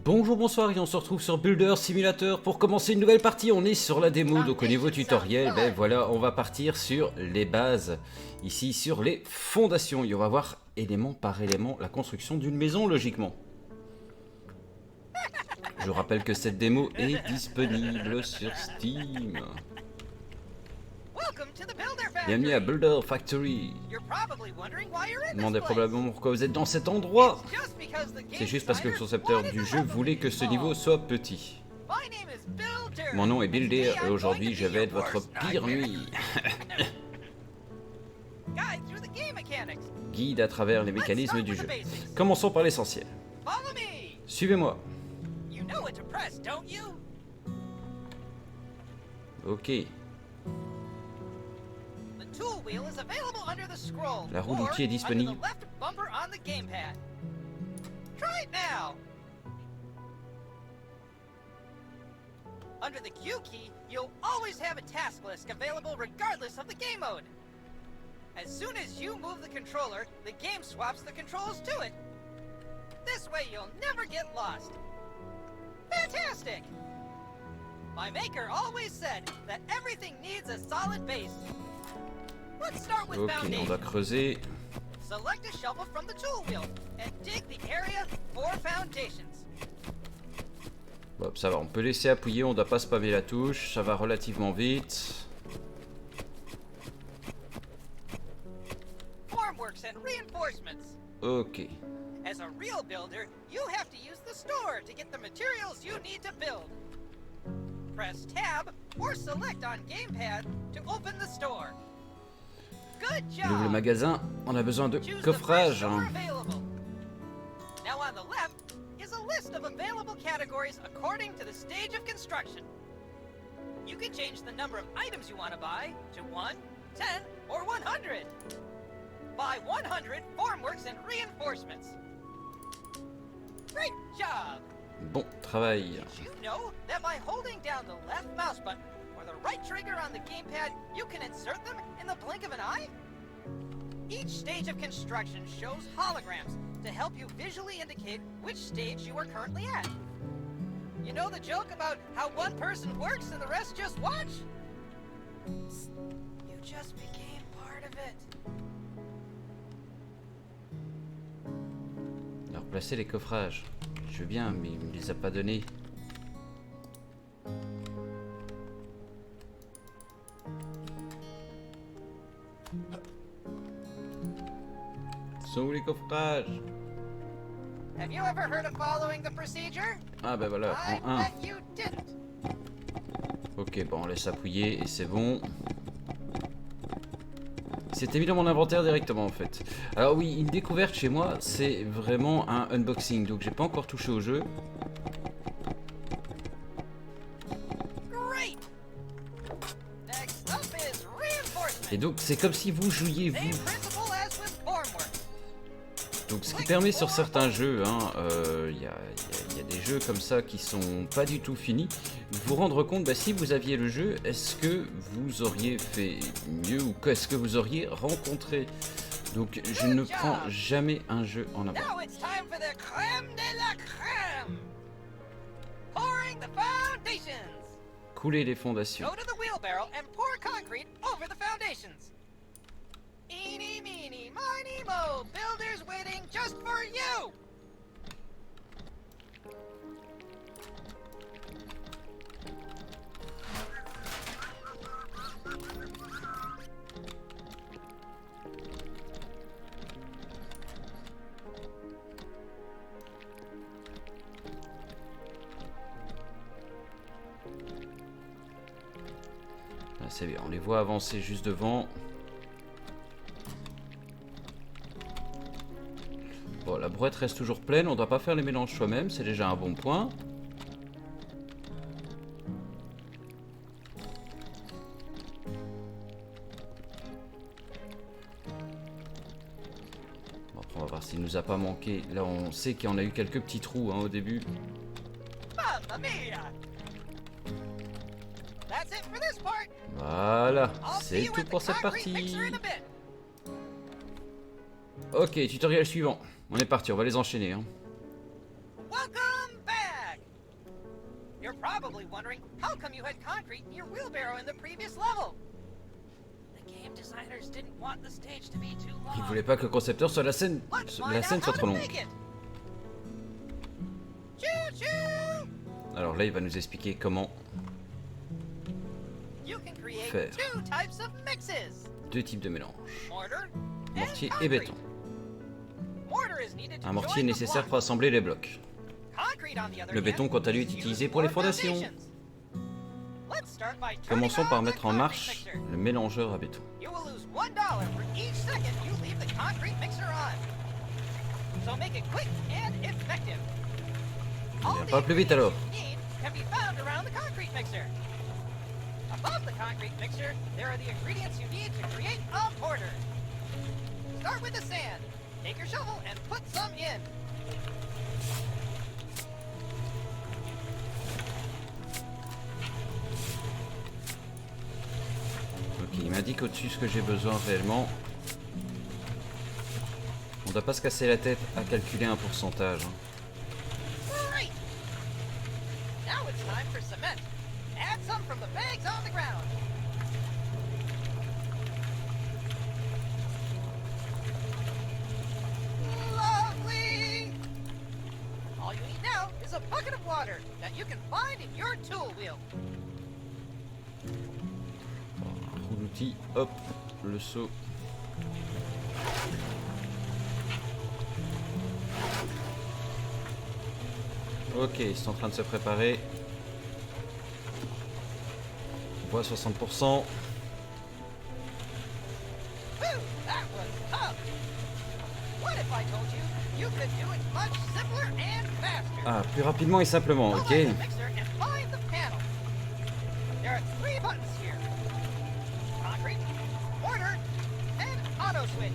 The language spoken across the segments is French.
Bonjour, bonsoir et on se retrouve sur Builder Simulator pour commencer une nouvelle partie. On est sur la démo, donc au niveau tutoriel, ben voilà, on va partir sur les bases, ici sur les fondations. Et on va voir élément par élément la construction d'une maison logiquement. Je rappelle que cette démo est disponible sur Steam. Bienvenue à Builder Factory. Vous demandez probablement pourquoi vous êtes dans cet endroit. C'est juste parce que le concepteur du jeu voulait que ce niveau soit petit. Mon nom est Builder et aujourd'hui je vais être votre pire nuit. Guide à travers les mécanismes du jeu. Commençons par l'essentiel. Suivez-moi. Ok. La roue d'outils est disponible. Under the Q key, you'll always have a task list available regardless of the game mode. As soon as you move the controller, the game swaps the controls to it. This way you'll never get lost. Fantastic! My maker always said that everything needs a solid base. Let's start with Ok, on foundation. va creuser. Select a shovel from the tool wheel and dig the area for foundations. Bon, ça va, on peut laisser appuyer, on ne doit pas spammer la touche, ça va relativement vite. Formworks and reinforcements. Ok. As a real builder, you have to use the store to get the materials you need to build. Press Tab or select on Gamepad to open the store. Good On ouvre le job! magasin, on a besoin de Choose the coffrage. fresh store available. Now on the left is a list of available categories according to the stage of construction. You can change the number of items you want to buy to 1, 10, or 100. Buy 100 formworks and reinforcements. Great job! Bon travail. Did you know that by holding down the left mouse button or the right trigger on the gamepad, you can insert them in the blink of an eye? Each stage of construction shows holograms to help you visually indicate which stage you are currently at. You know the joke about how one person works and the rest just watch? Psst, you just became part of it. Alors placer les coffrages. Je veux bien, mais il me les a pas donnés. Sont où les coffrages? Have you ever heard of following the procedure? Ah ben voilà, I en 1. bet you didn't. Ok, bon, on laisse appuyer et c'est bon. C'était mis dans mon inventaire directement en fait. Alors oui, une découverte chez moi, c'est vraiment un unboxing. Donc j'ai pas encore touché au jeu. Great. Next up is reinforcement. Et donc c'est comme si vous jouiez Same vous. principle as with formworks. Donc ce qui permet sur certains jeux, il y a des jeux comme ça qui sont pas du tout finis, de vous rendre compte, bah, si vous aviez le jeu, est-ce que vous auriez fait mieux ou qu'est-ce que vous auriez rencontré? Donc je ne prends jamais un jeu en avant. Now it's time for the crème de la crème. Pouring the foundations. Couler les fondations. Go to the wheelbarrow and pour concrete over the foundations. Eeny, meeny, miny, mo. Builders waiting just for you. Ah, c'est bien, on les voit avancer juste devant. Bon, la brouette reste toujours pleine, on ne doit pas faire les mélanges soi-même, c'est déjà un bon point. Bon, après on va voir s'il nous a pas manqué. Là on sait qu'il y en a eu quelques petits trous au début. Mamma mia! That's it for this part. Voilà, I'll see c'est you tout at the pour cette concrete partie. mixer in a bit. Ok, tutoriel suivant. On est parti, on va les enchaîner. Welcome back. You're probably wondering how come you had concrete in your wheelbarrow in the previous level. The game designers didn't want the stage to be too long. Il voulait pas que le concepteur soit la scène soit trop longue. Choo-choo! Alors là, il va nous expliquer comment You can create faire two types of mixes. deux types de mélanges, Mortar mortier and et béton. concrete. Mortar is needed to Un mortier est join the nécessaire block. pour assembler les blocs. Concrete, on the other Le béton, hand, quant à lui, est is utilisé used pour les for fondations. foundations. Let's start by turning Commençons par on the mettre en concrete marche mixer. le mélangeur à béton. You will lose $1 for each second you leave the concrete mixer on. So make it quick and effective. All the Pas plus vite alors. ingredients you need can be found around the concrete mixer. Above the concrete mixer, there are the ingredients you need to create a mortar. Start with the sand. Take your shovel and put some in. Ok, il m'indique au-dessus ce que j'ai besoin réellement. On ne doit pas se casser la tête à calculer un pourcentage. Great! Now it's time for cement. Add some from the bags on the ground. Lovely! All you need now is a bucket of water that you can find in your tool wheel. Un roue d'outil, hop, le seau. Ok, ils sont en train de se préparer. On voit 60%. Whew, that was tough. What if I told you you could do it much simpler and faster? Ah, plus rapidement et simplement, Go ok. light the mixer and find the panel. There are 3 buttons here. Concrete, mortar, and auto switch.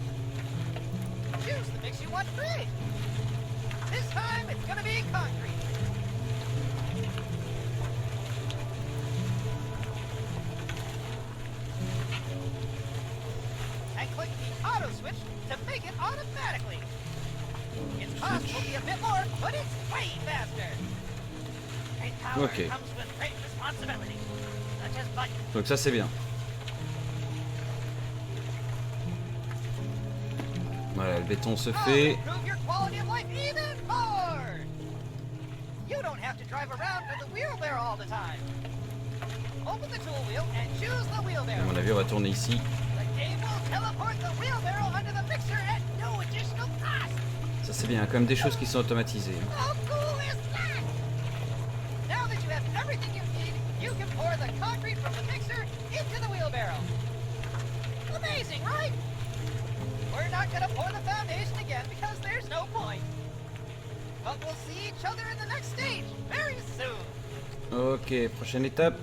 Choose the mix you want to create. This time it's gonna be concrete. And click the auto switch to make it automatically. Its cost will be a bit more, but it's way faster. Great power Okay. comes with great responsibility. Such as buttons. Donc ça c'est bien. Voilà, le béton se fait. Improve your quality of life even more. You don't have to drive around with the wheelbarrow all the time. Open the tool wheel and choose the À wheelbarrow. mon avis, on va tourner ici. The game will teleport the wheelbarrow under the mixer at no additional cost. Ça c'est bien, quand même des choses qui sont automatisées. How cool is that? Now that you have everything you need, you can pour the concrete from the mixer into the wheelbarrow. Amazing, right? We're not gonna pour the foundation again because there's no point. But we'll see each other in the next stage very soon. Ok, prochaine étape.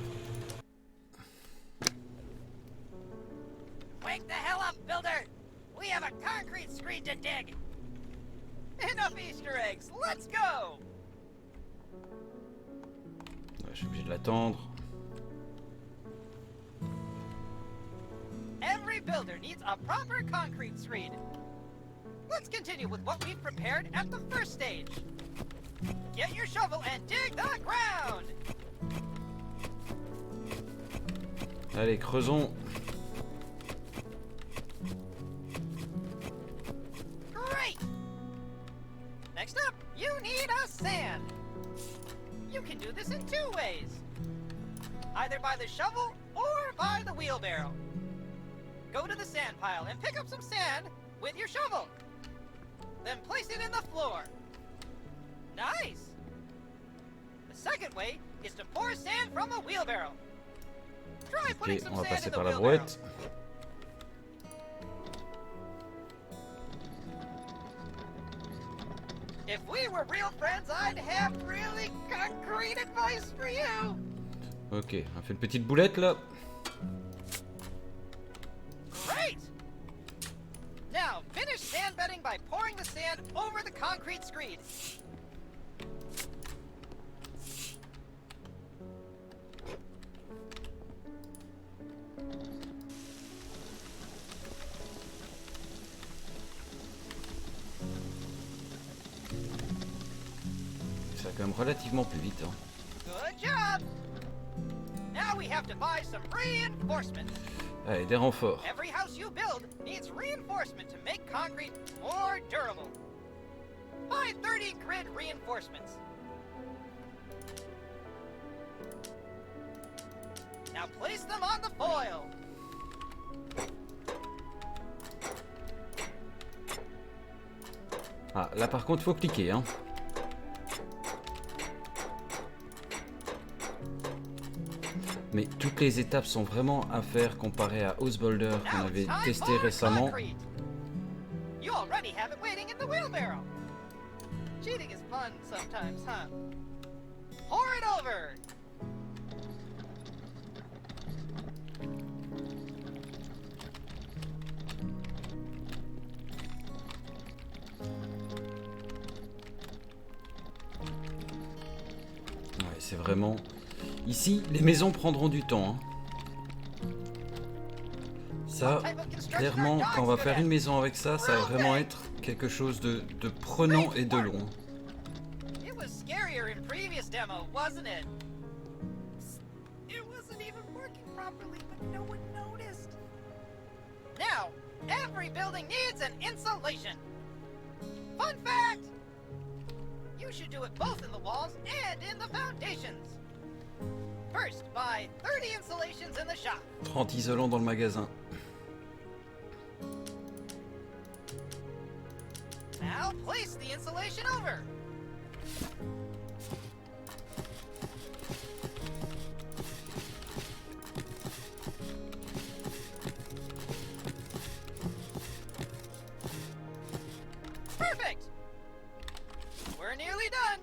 Wake the hell up, builder! We have a concrete screen to dig. Enough Easter eggs, let's go! Ouais, je suis obligé de l'attendre. Every builder needs a proper concrete screen. Let's continue with what we've prepared at the first stage. Get your shovel and dig the ground! Allez, creusons. Great! Next up, you need a sand. You can do this in 2 ways. Either by the shovel or by the wheelbarrow. Go to the sand pile and pick up some sand with your shovel. Then place it in the floor. Nice! The second way is to pour sand from a wheelbarrow. Try putting Ok, some on va sand passer in the par la wheelbarrow. brouette. If we were real friends, I'd have really concrete advice for you. Ok, on fait une petite boulette là. Great! Now, finish sand bedding by pouring the sand over the concrete screen. Ça va quand même relativement plus vite. Hein. Good job. Now we have to buy some reinforcements. Allez, des renforts. Every house you build needs reinforcement to make concrete more durable. Buy 30 grid reinforcements. Now place them on the foil. Ah, là par contre, faut cliquer, hein. Mais toutes les étapes sont vraiment à faire comparé à House Boulder qu'on avait testé récemment. You already have it waiting in the wheelbarrow. Cheating is fun sometimes, huh? Pour it over. Ouais, c'est vraiment... Ici, les maisons prendront du temps. Hein. Ça, clairement, quand on va faire une maison avec ça, ça va vraiment être quelque chose de prenant et de long. It was scarier in previous demo, wasn't it? It wasn't even working properly, but no one noticed. Now, every building needs an insulation. Fun fact! You should do it both in the walls and in the foundations. First, buy 30 insulations in the shop. 30 isolants dans le magasin. Now place the insulation over. Perfect. We're nearly done.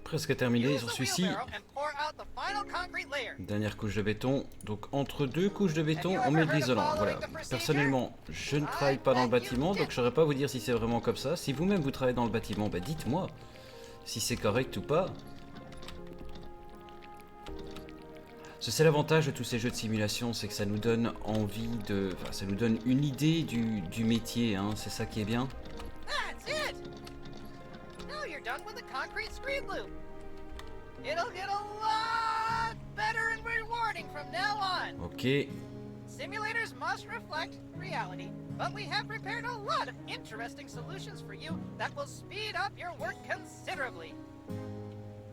Presque terminé, Use j'en the suis ici. wheelbarrow and pour out the final concrete layer. Dernière couche de béton. Donc entre deux couches de béton, on met de l'isolant. Voilà. Personnellement, je ne travaille pas dans le bâtiment, donc je ne saurais pas vous dire si c'est vraiment comme ça. Si vous-même vous travaillez dans le bâtiment, bah dites-moi si c'est correct ou pas. C'est l'avantage de tous ces jeux de simulation, c'est que ça nous donne envie de... Enfin, ça nous donne une idée du métier, hein. C'est ça qui est bien. That's it. Now you're done with the concrete screen loop. It'll get a lot better and rewarding from now on. Ok. Simulators must reflect reality, but we have prepared a lot of interesting solutions for you that will speed up your work considerably.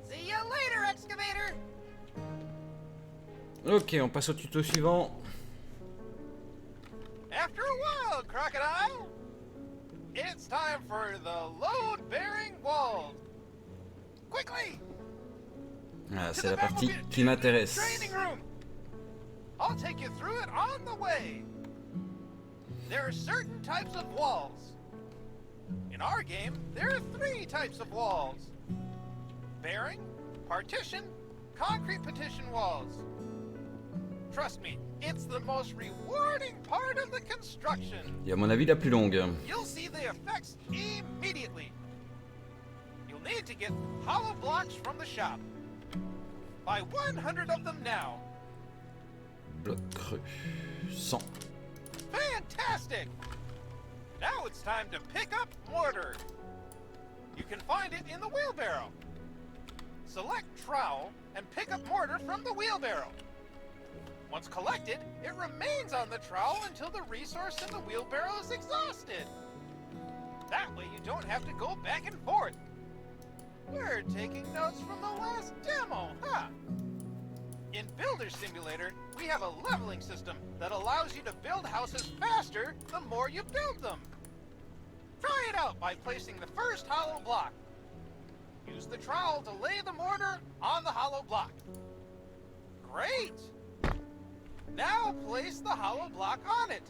See you later, excavator. Ok, on passe au tuto suivant. After a while, crocodile, it's time for the load-bearing walls. Quickly! Ah, to c'est the la partie Batmobile qui m'intéresse. Training room. I'll take you through it on the way. There are certain types of walls. In our game, there are 3 types of walls: bearing, partition, concrete partition walls. Trust me, it's the most rewarding part of the construction. Et à mon avis, la plus longue. You'll see the effects immediately. You'll need to get hollow blocks from the shop. Buy 100 of them now. Bloc creux. 100. Fantastic! Now it's time to pick up mortar. You can find it in the wheelbarrow. Select trowel and pick up mortar from the wheelbarrow. Once collected, it remains on the trowel until the resource in the wheelbarrow is exhausted. That way you don't have to go back and forth. We're taking notes from the last demo, huh? In Builder Simulator, we have a leveling system that allows you to build houses faster the more you build them. Try it out by placing the first hollow block. Use the trowel to lay the mortar on the hollow block. Great! Now place the hollow block on it.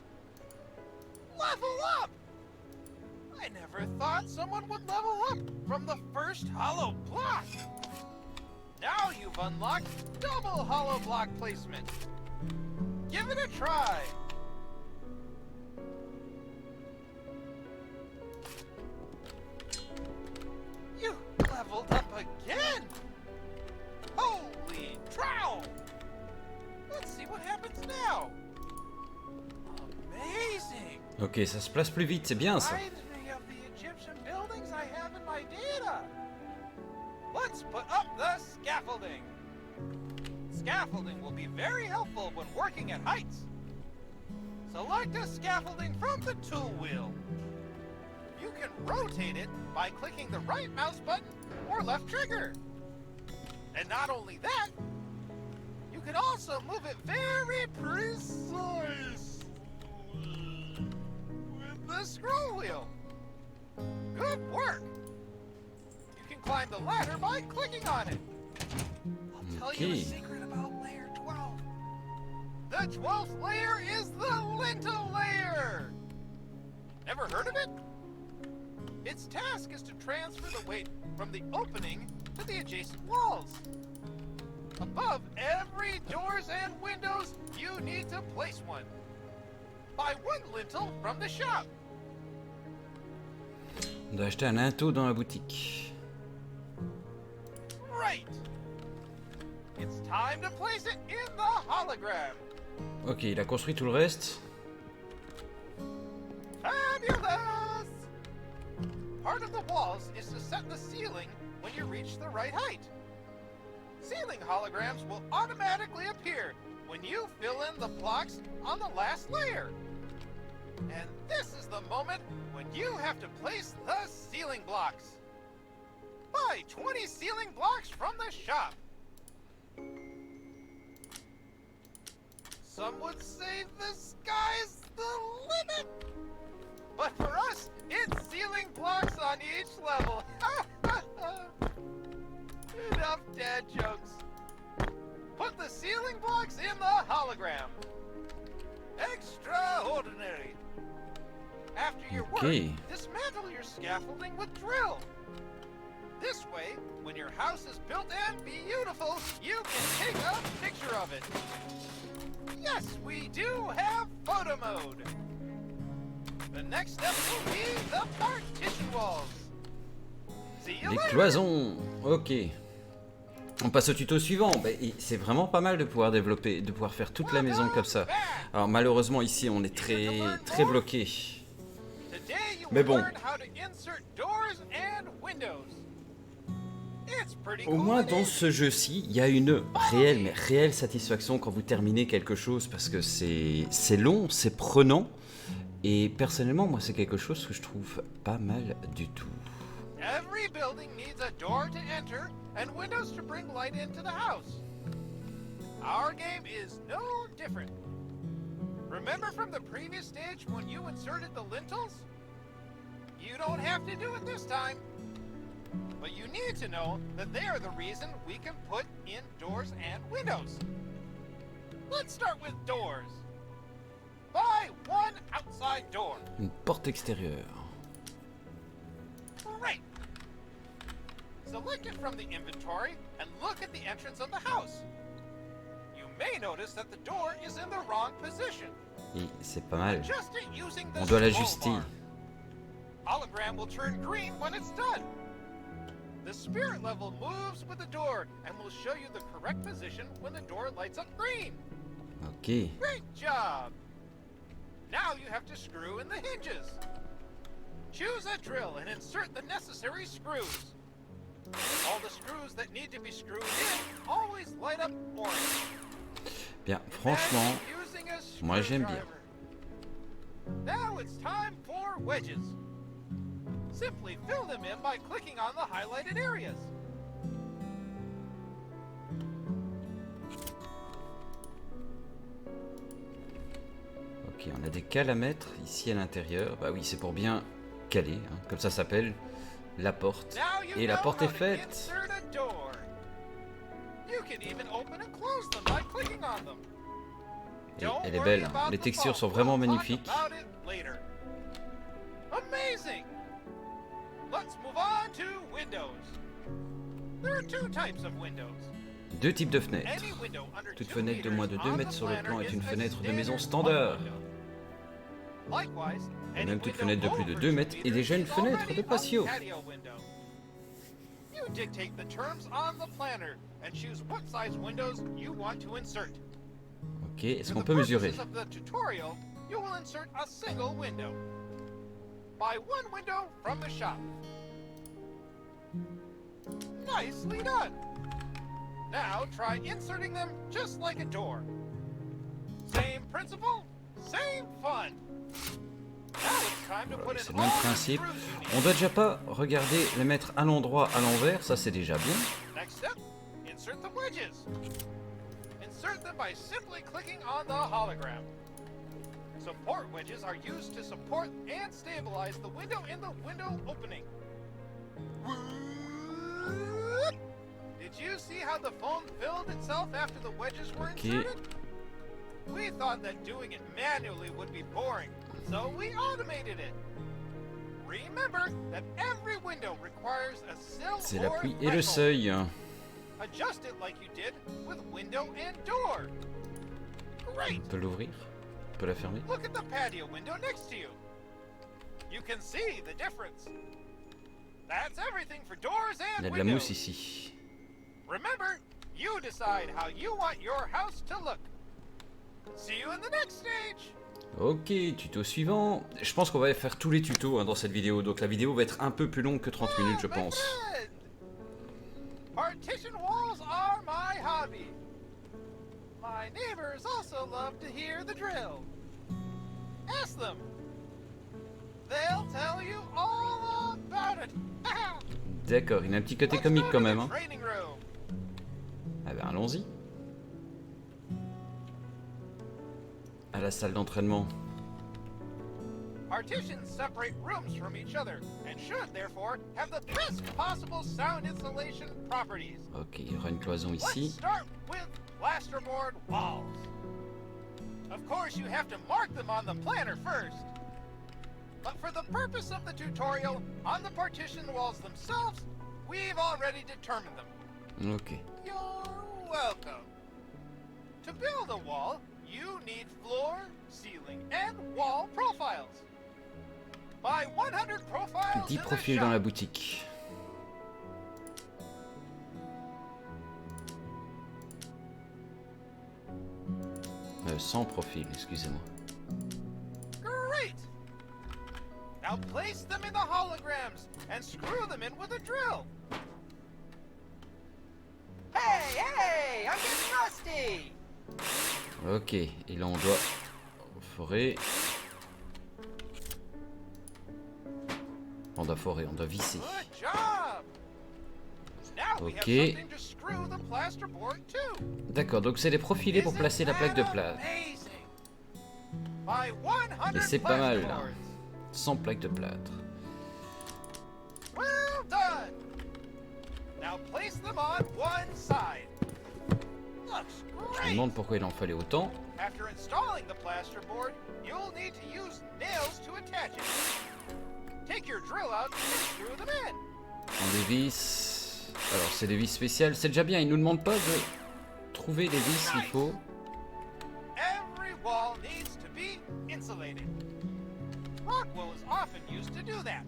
Level up! I never thought someone would level up from the first hollow block. Now you've unlocked double hollow block placement. Give it a try. You leveled up again. Holy trowel! Let's see what happens now. Amazing. Ok, ça se place plus vite, c'est bien ça. Reminds me of the Egyptian buildings I have in my data. Let's put up the scaffolding. scaffolding will be very helpful when working at heights. Select a scaffolding from the tool wheel. You can rotate it by clicking the right mouse button or left trigger. And not only that, you can also move it very precise with the scroll wheel. Good work! You can climb the ladder by clicking on it. I'll tell you a secret about layer 12. The 12th layer is the lintel layer! Never heard of it? Its task is to transfer the weight from the opening to the adjacent walls. Above every doors and windows, you need to place one. Buy one lintel from the shop. On doit acheter un linteau dans la boutique. Right. It's time to place it in the hologram. Ok, il a construit tout le reste. Fabulous! Part of the walls is to set the ceiling when you reach the right height. Ceiling holograms will automatically appear when you fill in the blocks on the last layer. And this is the moment when you have to place the ceiling blocks. Buy 20 ceiling blocks from the shop. Some would say the sky's the limit. But for us, it's ceiling blocks on each level. Enough dad jokes. Put the ceiling blocks in the hologram. Extraordinary. After your work, dismantle your scaffolding with drill. This way, when your house is built and beautiful, you can take a picture of it. Yes, we do have photo mode. The next step will be the partition walls. See you Les later. cloisons. Ok. On passe au tuto suivant. C'est vraiment pas mal de pouvoir développer, de pouvoir faire toute la maison comme ça. Alors malheureusement ici on est très bloqué. Today you Mais will bon. learn how to insert doors and windows. It's pretty Au cool moins to dans do. ce jeu-ci, il y a une réelle satisfaction quand vous terminez quelque chose parce que c'est long, c'est prenant et personnellement moi c'est quelque chose que je trouve pas mal du tout. Every building needs a door to enter and windows to bring light into the house. Our game is no different. Remember from the previous stage when you inserted the lintels? You don't have to do it this time. But you need to know that they are the reason we can put in doors and windows. Let's start with doors. Buy one outside door. Une porte extérieure. Great. Select it from the inventory and look at the entrance of the house. You may notice that the door is in the wrong position. Et c'est pas mal. Adjust it using the On doit scroll l'ajuster. bar. Hologram will turn green when it's done. The spirit level moves with the door and will show you the correct position when the door lights up green. Ok. Great job! Now you have to screw in the hinges. Choose a drill and insert the necessary screws. All the screws that need to be screwed in always light up orange. Bien, franchement, Imagine using a moi, j'aime bien. screwdriver. Now it's time for wedges. Simply fill them in by clicking on the highlighted areas. ok, on a des cales à mettre ici à l'intérieur. Bah oui, c'est pour bien caler, hein, comme ça s'appelle la porte. Now you Et la know porte how est to faite. insert a door. You can even open and close them by clicking on them. Et Don't elle est worry belle, about les the textures phone. sont vraiment We'll talk magnifiques. about it later. Amazing! Let's move on to windows. There are two types of windows. Deux types de fenêtres. Any window under Toute 2 fenêtre de moins de 2 meters on mètres the sur le planner plan est is une a fenêtre de standard maison one standard. window. Likewise, Et any même toute window fenêtre de plus de over 2 2 mètres est meters déjà une is fenêtre already de a patio. patio window. You dictate the terms on the planner and choose what size windows you want to insert. Ok, est-ce For qu'on the peut mesurer? purposes of the tutorial, you will insert a single window. Buy one window from the shop. Nicely done. Now try inserting them just like a door. Same principle, same fun. Now it's time to put C'est in le même all the principe. screws you need. On doit déjà pas regarder les mettre à l'endroit, à l'envers, ça c'est déjà bien. Next step, insert the wedges. Insert them by simply clicking on the hologram. Support wedges are used to support and stabilize the window in the window opening. Whoop! Did you see how the phone filled itself after the wedges were inserted? We thought that doing it manually would be boring, so we automated it. Remember that every window requires a sill C'est or l'appui et le threshold. seuil. Adjust it like you did with window and door. Great! On peut l'ouvrir, on peut la fermer. Look at the patio window next to you. You can see the difference. That's everything for doors Il y and a de la windows. mousse ici. Remember, you decide how you want your house to look. See you in the next stage. Ok, tuto suivant. Je pense qu'on va faire tous les tutos dans cette vidéo, donc la vidéo va être un peu plus longue que 30 minutes je My pense. friend. Partition walls are my hobby. My neighbors also love to hear the drill. Ask them. They'll tell you all about it. D'accord, il a un petit côté Let's comique go quand to même. the Hein. training room. Ah ben allons-y. À la salle d'entraînement. Partitions separate rooms from each other and should therefore have the best possible sound insulation properties. Ok, il y aura une cloison Let's ici. start with plasterboard walls. Of course, you have to mark them on the planner first. But for the purpose of the tutorial, on the partition walls themselves, we've already determined them. Ok. You're welcome. To build a wall, you need floor, ceiling, and wall profiles. Buy 100 profiles 10 in the profils shop. dans la boutique. 100 profils, excusez-moi. Great! Now place them in the holograms and screw them in with a drill. Hey, hey, I'm getting rusty. Ok, et là on doit forer. On doit forer, on doit visser. Good job! Now we have Okay. something to screw the plasterboard to. D'accord, donc c'est les profilés pour Isn't placer la plaque de that plâtre. amazing? Buy 100 Et c'est pas mal là. plasterboards. 100 plaques de plâtre. Well done! Now place them on one side. Looks Je me great! demande pourquoi il en fallait autant. After installing the plasterboard, you'll need to use nails to attach it. Take your drill out and screw them in. On des vis. Alors c'est des vis spéciales, c'est déjà bien, il nous demande pas de trouver les vis qu'il faut. Every wall needs to be insulated. Rock wool is often used to do that.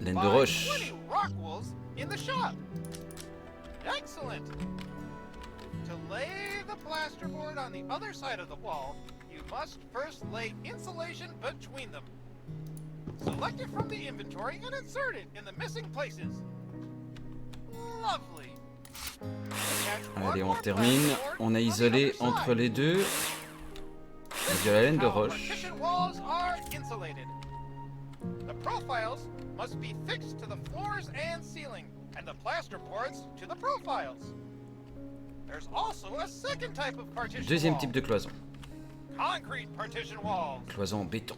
Laine de Buy roche. 20 rock wools in the shop. Excellent. To lay the plasterboard on the other side of the wall, you must first lay insulation between them. Select it from the inventory and insert it in the missing places. Lovely. Attach one Allez, on more termine. plasterboard On a on the isolé other entre side. les deux. Avec de la laine de How roche. partition walls are insulated. The profiles must be fixed to the floors and ceiling, and the plasterboards to the profiles. There's also a second type of partition Deuxième wall. type de cloison. Concrete partition walls. Cloison en béton.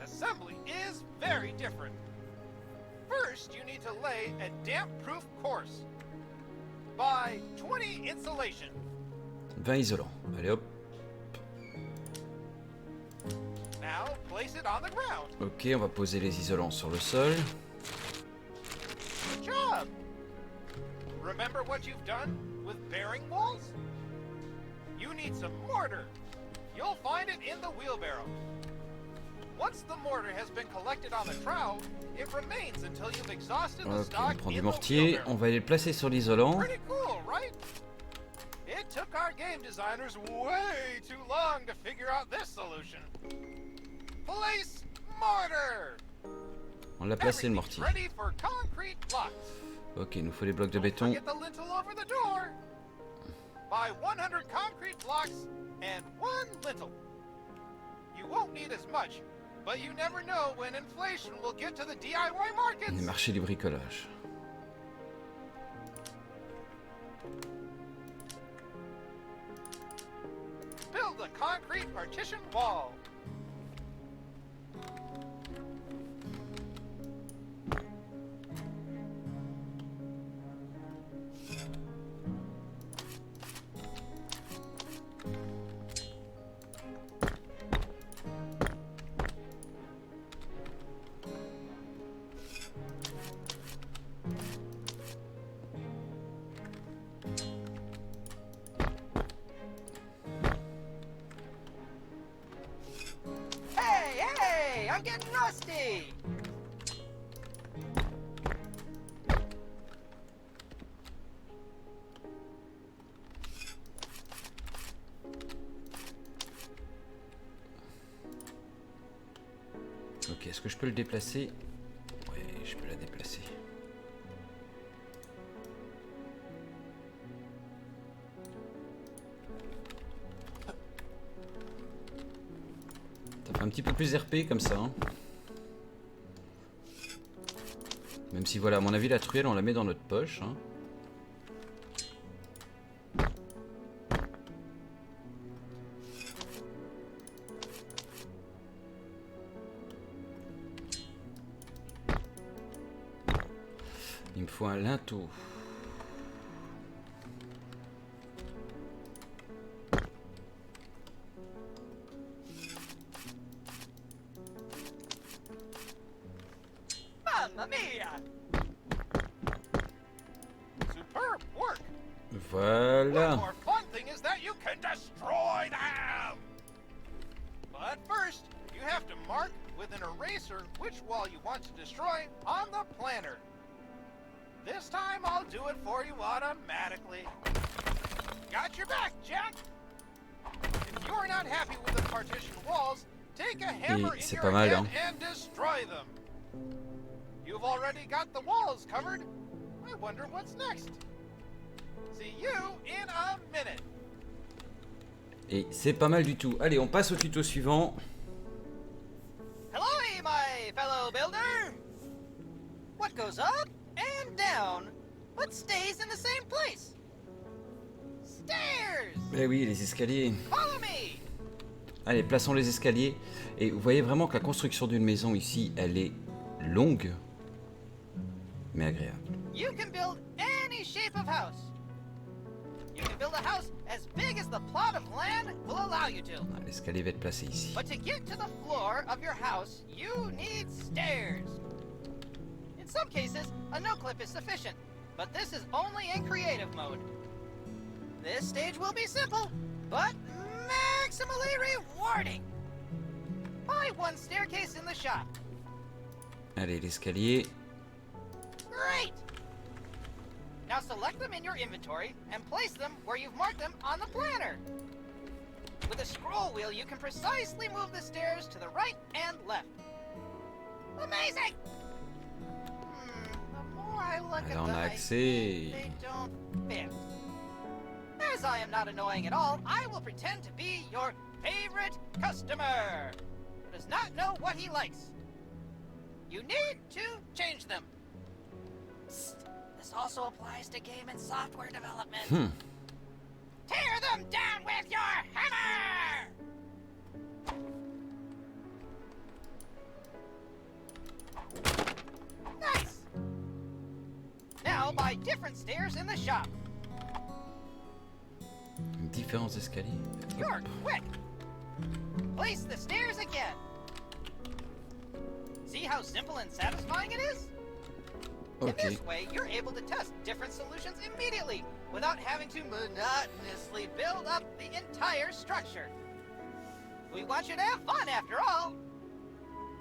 Assembly is very different. First, you need to lay a damp-proof course. Buy 20 insulation. 20 isolants. Allez hop. Now place it on the ground. Ok, on va poser les isolants sur le sol. Good job. Remember what you've done with bearing walls? You need some mortar. You'll find it in the wheelbarrow. Once the mortar has been collected on the trowel, it remains until you've exhausted the Ok, on stock prend in du the mortier. wheelbarrow. On va aller le placer sur l'isolant. Pretty cool, right? It took our game designers way too long to figure out this solution. Place mortar. On l'a placé le Everything's mortier. ready for concrete blocks. Ok, il nous faut les blocs de Don't béton. forget the lintel over the door. buy 100 concrete blocks and 1 lintel. You won't need as much, but you never know when inflation will get to the DIY markets. Les marchés du bricolage. Build a concrete partition wall. I'm getting rusty! Ok, est-ce que je peux le déplacer? Ouais, je peux la déplacer. Ça fait un petit peu plus RP comme ça. Hein. Même si voilà, à mon avis la truelle on la met dans notre poche. Hein. Il me faut un linteau. Mamma mia! Superb work. Voilà. One more fun thing is that you can destroy them. But first, you have to mark with an eraser which wall you want to destroy on the planner. This time I'll do it for you automatically. Got your back, Jack. If you're not happy with the partition walls, take a hammer in c'est your pas mal, hand hein. and destroy them. You've already got the walls covered. I wonder what's next. See you in a minute. Et c'est pas mal du tout. Allez, on passe au tuto suivant. Hello, my fellow builder! What goes up and down, but stays in the same place? Stairs! Eh oui, les escaliers. Follow me! Allez, plaçons les escaliers. Et vous voyez vraiment que la construction d'une maison ici, elle est longue, mais agréable. You can build any shape of house. You can build a house as big as the plot of land will allow you to. Ah, l'escalier va être placé ici. But to get to the floor of your house, you need stairs. In some cases, a no-clip is sufficient, but this is only in creative mode. This stage will be simple, but maximally rewarding. Buy 1 staircase in the shop. Allez, l'escalier. Great! Now select them in your inventory and place them where you've marked them on the planner. With a scroll wheel, you can precisely move the stairs to the right and left. Amazing! The more I look Alors, at on them, a I accès. see they don't fit. As I am not annoying at all, I will pretend to be your favorite customer who does not know what he likes. You need to change them. Psst. This also applies to game and software development. Tear them down with your hammer! Nice! Now buy different stairs in the shop. Différents escaliers. You're quick! Place the stairs again. See how simple and satisfying it is? In Ok. this way, you're able to test different solutions immediately without having to monotonously build up the entire structure. We want you to have fun after all.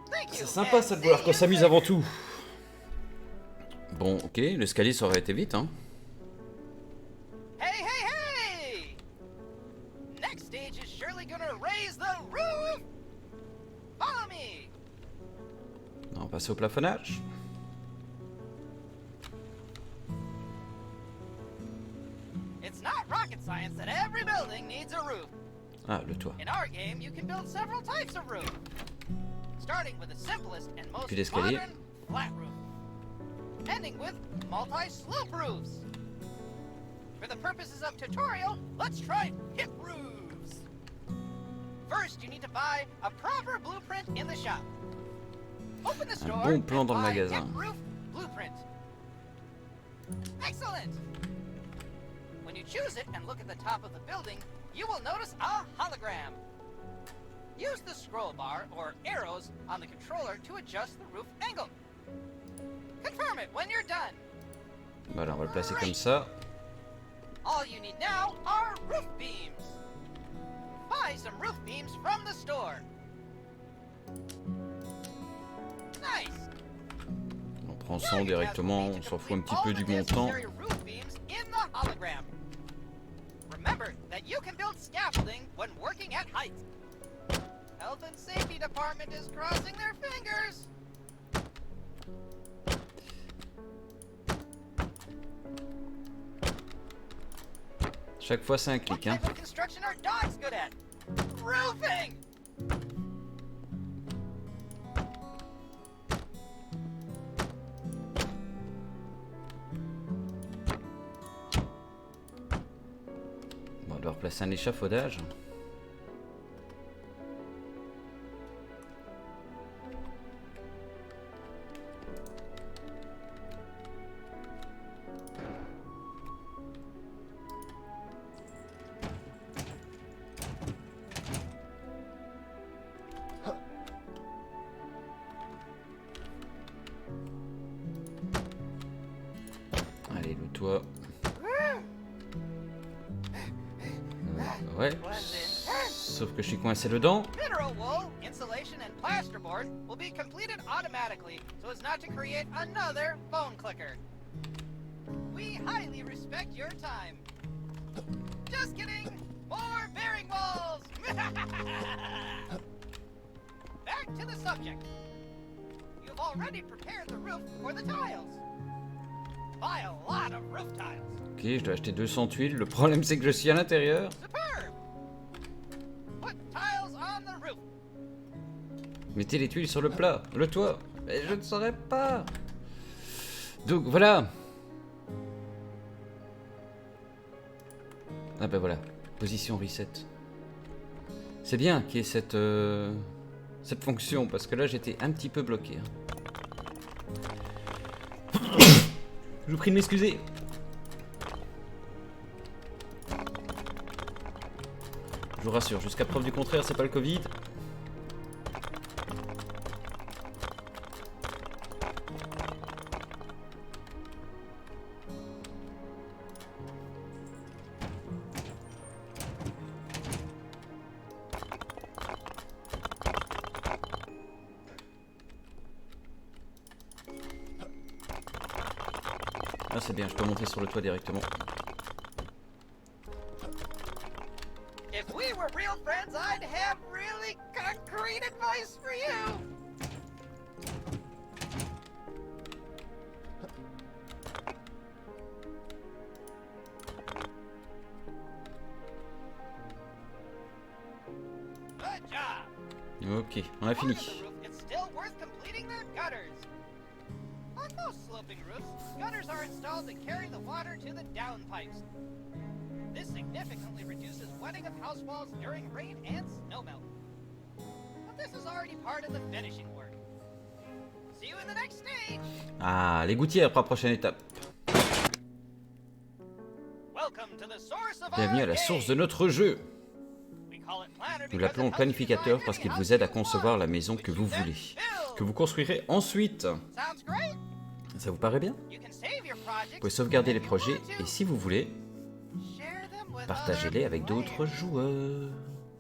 Thank you. C'est sympa ça de vouloir qu'on s'amuse avant tout. Bon, ok, l'escalier ça aurait été vite, hein. Hey, hey, hey! Next stage is surely gonna raise the roof. Follow me. On va passer au plafonnage. It's not rocket science that every building needs a roof. Ah, le toit. In our game, you can build several types of roof, starting with the simplest and most Puis l'escalier. modern flat roof, ending with multi-slope roofs. For the purposes of tutorial, let's try hip roofs. First, you need to buy a proper blueprint in the shop. Open the store bon plan dans le and buy magasin. hip roof blueprint. Excellent! When you choose it and look at the top of the building, you will notice a hologram. Use the scroll bar or arrows on the controller to adjust the roof angle. Confirm it when you're done. Voilà, on va le placer comme ça. All you need now are roof beams. Buy some roof beams from the store. Nice. On prend 100 directement, on s'en fout un petit peu du montant. Remember that you can build scaffolding when working at height. Health and Safety Department is crossing their fingers. Chaque fois c'est un What clic, hein. type of construction are dogs good at? Roofing. Bon, on doit replacer un échafaudage. Allez, le toit. Ouais. Sauf que je suis coincé dedans. Mineral wool, insulation, and plasterboard will be completed automatically so as not to create another phone clicker. We highly respect your time. Just kidding! More bearing walls! Back to the subject. You've already prepared the roof for the tiles. Buy a lot of roof tiles. Ok, je dois acheter 200 tuiles. Le problème c'est que je suis à l'intérieur. Superb! Put tiles on the roof. Mettez les tuiles sur le plat, le toit. Mais je ne saurais pas. Donc voilà. Ah ben voilà. Position reset. C'est bien qu'il y ait cette fonction parce que là j'étais un petit peu bloqué. Hein. Je vous prie de m'excuser. Je vous rassure, jusqu'à preuve du contraire, c'est pas le Covid. Ah c'est bien, je peux monter sur le toit directement. If we were real friends, I'd have really concrete advice for you. Good job. Ok, on a fini. Part of the roof, it's still worth completing the gutters. On most sloping roofs, gutters are installed to carry the water to the downpipes. This significantly reduces wetting of house walls during rain and snowmelt. But this is already part of the finishing work. See you in the next stage. Ah, les gouttières pour la prochaine étape. Welcome to the source of Bienvenue à our la game. source de notre jeu. We call it planner Nous because l'appelons it helps you planificateur design parce any qu'il house vous aide à you concevoir want, la maison que which vous you then voulez, build. que vous construirez ensuite. Sounds great. Ça vous paraît bien? You can save your projects Vous pouvez sauvegarder les if you projets want to. et si vous voulez, Share them with partagez-les other avec d'autres players. joueurs.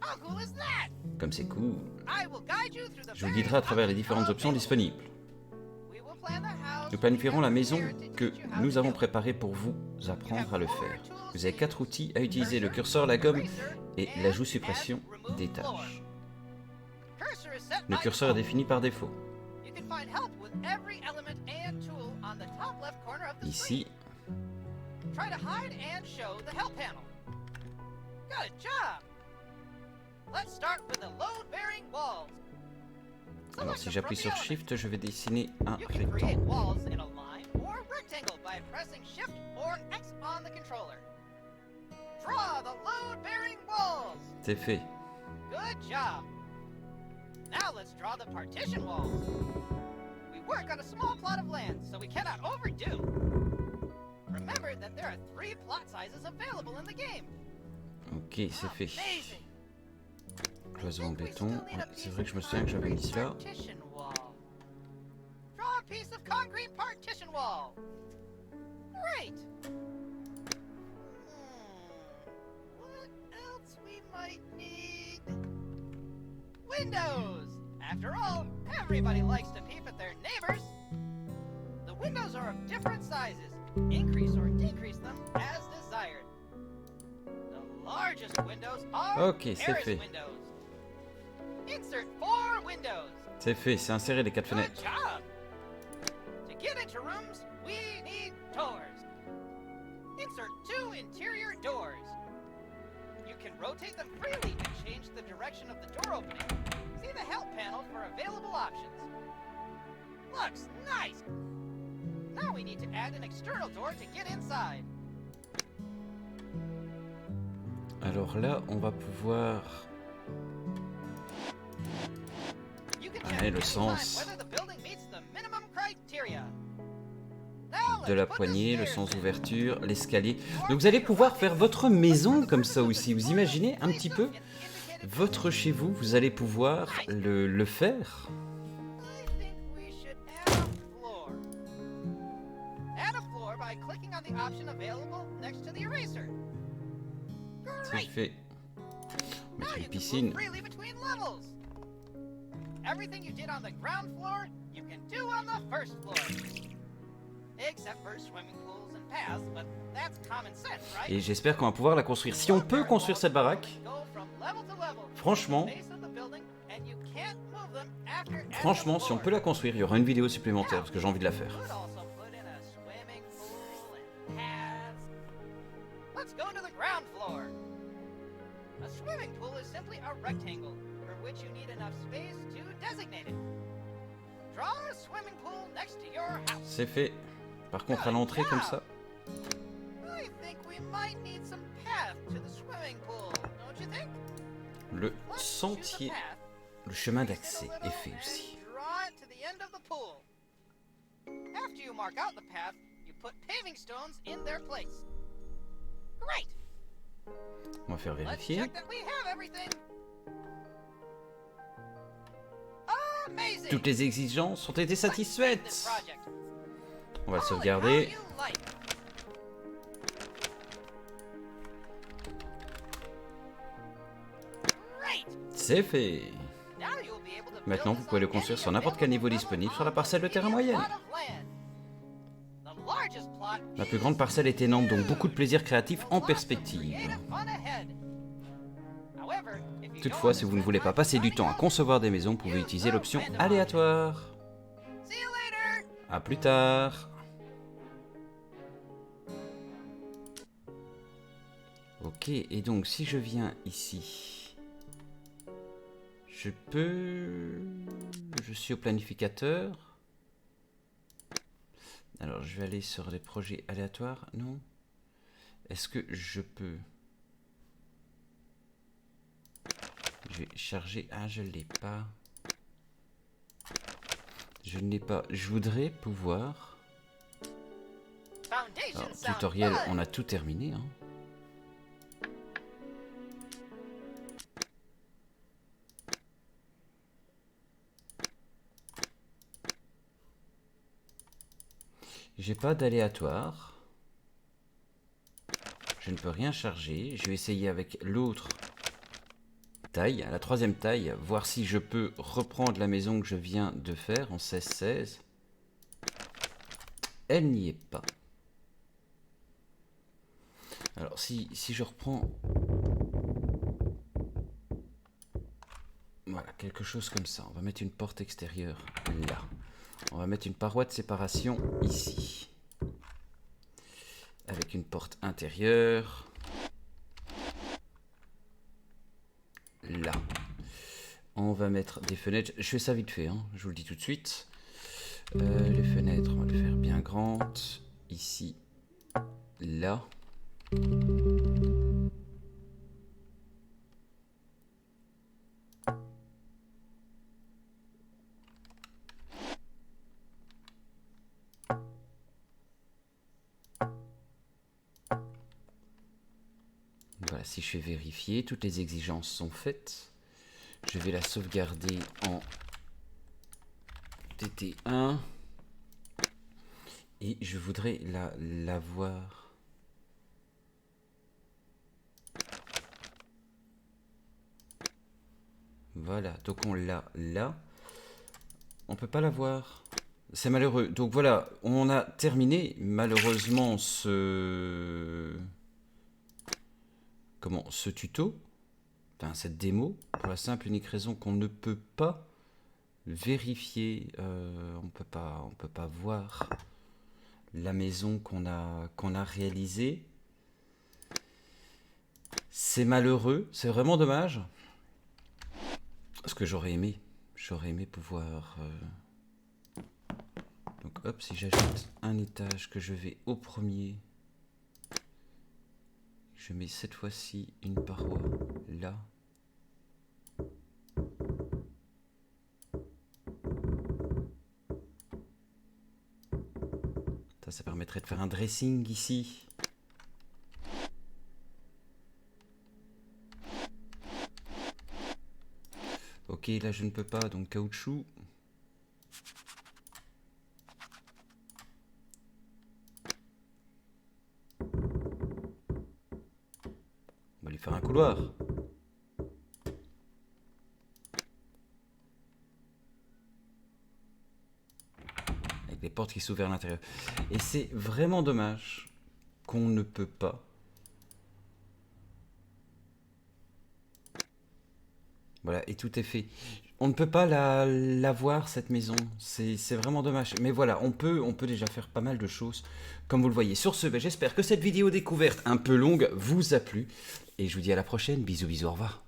How cool is that? Comme c'est cool. I will guide you through the Je vous various guiderai à travers les différentes options options available. disponibles. We will plan the house Nous planifierons la maison here to que teach you how nous to avons build. préparée pour vous apprendre à le faire. Vous avez 4 outils à utiliser, le curseur, la gomme et l'ajout suppression des tâches. Cursor is set Le by curseur est default. défini par défaut. You can find help with every element and tool on the top left corner of the Ici, screen. Try to hide and show the help panel. Good job. Let's start with the load-bearing walls. Alors si j'appuie sur Shift, je vais dessiner un You can create rectangle. walls in a line or rectangle by pressing Shift or X on the controller. Draw the load-bearing walls. C'est fait. Good job. Now let's draw the partition walls. We work on a small plot of land, so we cannot overdo. Remember that there are 3 plot sizes available in the game. Ok, c'est fait. Amazing. Cloison en béton. Ouais, c'est vrai que je me souviens que j'avais mis cela. Partition wall. Draw a piece of concrete partition wall. Great. What else we might need? Windows. After all, everybody likes to peep at their neighbors. The windows are of different sizes. Increase or decrease them as desired. The largest windows are Ok, c'est terrace fait. windows. Insert 4 windows. C'est fait, c'est inséré les 4 Good fenêtres. job. To get into rooms, we need doors. Insert 2 interior doors. You can rotate them freely to change the direction of the door opening. See the help panel for available options. Looks nice. Now we need to add an external door to get inside. Alors là, on va pouvoir... You can Ah, check le anytime sens whether the building meets the minimum criteria. Now de la let's put the poignée, le stairs sens in. d'ouverture, l'escalier. Donc vous allez pouvoir faire votre maison comme ça aussi. Vous imaginez un petit peu votre chez vous, vous allez pouvoir le faire. I think we should add a floor. Add a floor by clicking on the option available next to the eraser. C'est Great. fait. Now Mettre you une can piscine. move freely between levels. Everything you did on the ground floor, you can do on the first floor. Except for swimming pools and paths, but that's common sense, right? Et j'espère qu'on va pouvoir la construire. Si on peut construire cette baraque, Go from level to level. franchement, Base of the building, and you can't move them after adding a franchement, si on floor. peut la construire, il y aura une vidéo supplémentaire parce que j'ai envie de la faire. Could also put in a swimming pool and paths. Let's go to the ground floor. A swimming pool is simply a rectangle for which you need enough space to designate it. Draw a swimming pool next to your house. C'est fait. Par contre, à l'entrée comme ça, I think we might need some path to the swimming pool, don't you think? le Let's choose a sentier, path. le chemin Place it d'accès a est little fait and aussi. draw it to the end of the pool. After you mark out the path, you put paving stones in their place. Great. On va faire Let's vérifier. check that we have everything. Amazing. Toutes les exigences ont été Let's save this satisfaites. project. On va le Call it how sauvegarder. you like. Great. C'est fait. Now you'll be able to Maintenant, build vous pouvez le this on construire any sur n'importe quel niveau available disponible level sur la on parcelle de the terrain medium moyenne. plot of land. The largest plot La plus is grande parcelle est énorme, donc beaucoup de plaisir créatif en lots of perspective. creative fun ahead. However, if you Toutefois, don't si vous ne spend voulez pas time passer du designing temps à houses, concevoir des maisons, vous pouvez utiliser l'option aléatoire. see you later. A plus tard. Ok, et donc si je viens ici, je peux... Je suis au planificateur. Alors je vais aller sur les projets aléatoires, non? Est-ce que je peux... Je vais charger... Ah, je ne l'ai pas. Je ne l'ai pas. Je voudrais pouvoir... Foundation Alors, sound tutoriel, fun. on a tout terminé, hein. J'ai pas d'aléatoire. Je ne peux rien charger. Je vais essayer avec l'autre taille, la troisième taille, voir si je peux reprendre la maison que je viens de faire en 16-16. Elle n'y est pas. Alors si je reprends... Voilà, quelque chose comme ça. On va mettre une porte extérieure là. On va mettre une paroi de séparation ici. Avec une porte intérieure. là. On va mettre des fenêtres. Je fais ça vite fait, hein, je vous le dis tout de suite. Les fenêtres, on va les faire bien grandes. Ici, là. Voilà, si je fais vérifier, toutes les exigences sont faites. Je vais la sauvegarder en TT1. Et je voudrais la voir. Voilà, donc on l'a là. On peut pas la voir. C'est malheureux. Donc voilà, on a terminé malheureusement ce tuto, enfin cette démo, pour la simple et unique raison qu'on ne peut pas vérifier, on peut pas voir la maison qu'on a réalisée. C'est malheureux, c'est vraiment dommage. Parce que j'aurais aimé pouvoir. Donc hop, si j'ajoute un étage, que je vais au premier. Je mets cette fois-ci une paroi là. Ça permettrait de faire un dressing ici. Ok, là je ne peux pas, donc caoutchouc. On va lui faire un couloir. Avec des portes qui s'ouvrent vers l'intérieur. Et c'est vraiment dommage qu'on ne peut pas. Voilà, et tout est fait. On ne peut pas la voir, cette maison. C'est vraiment dommage. Mais voilà, on peut déjà faire pas mal de choses, comme vous le voyez. Sur ce, ben, j'espère que cette vidéo découverte un peu longue vous a plu. Et je vous dis à la prochaine. Bisous, bisous, au revoir.